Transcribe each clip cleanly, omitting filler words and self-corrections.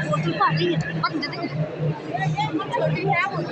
बोतल पानी है बंद दे छोटी है वो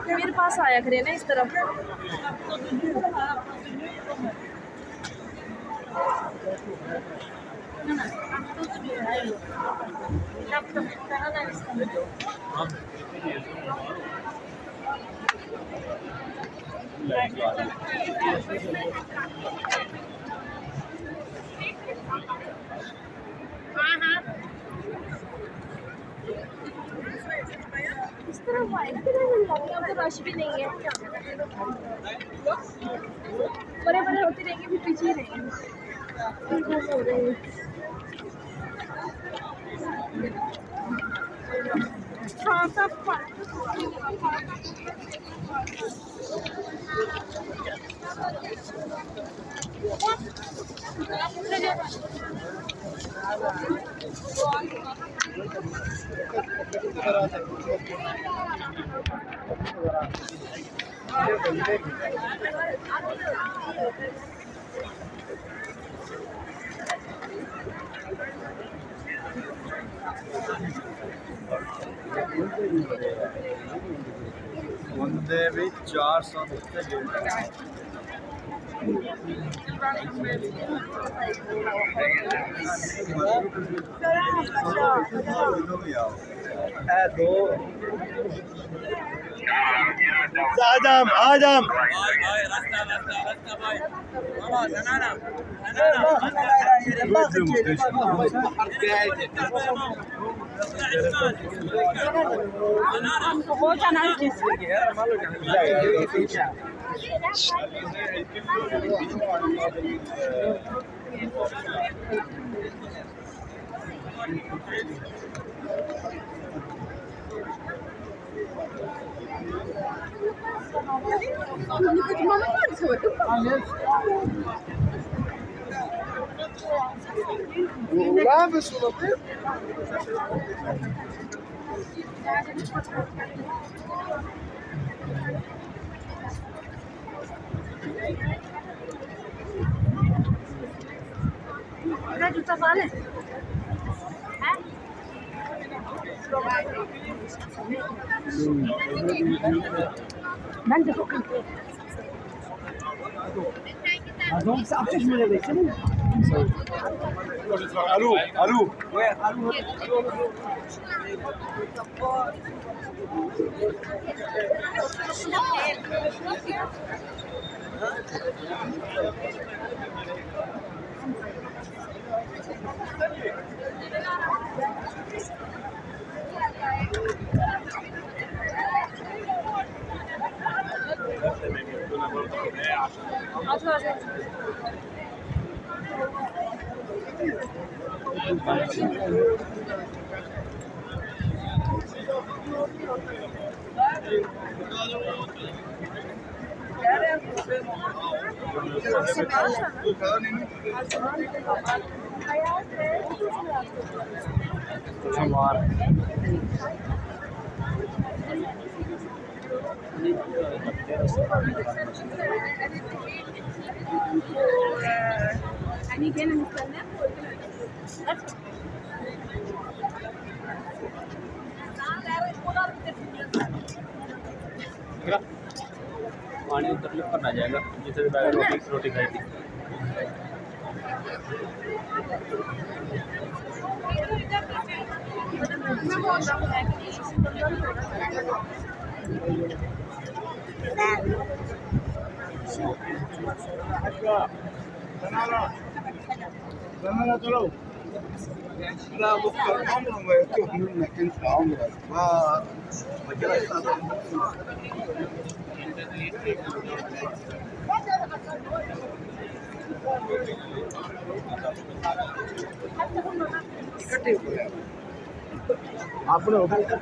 मेरे पास आया करे ना इस तरफ इस तरफ आए ना तो रश भी नहीं है बड़े बड़े होते रहेंगे फिर पीछे ही रहेंगे हाँ सब बंदे भी 400 आजम आजम हो जाणार की. Mana var soru? لابس ولطيف. Ada juta balik. Ben de çok Donc ça après je me réveille, c'est bon. الو الو يعني كنا نستناه पानी उतर ले करना जाएगा जिसे भी बैग रोटी रोटी खाई थी चलो لا مختار عمره ما يتوه منك انت عمرك ما आपने होटल का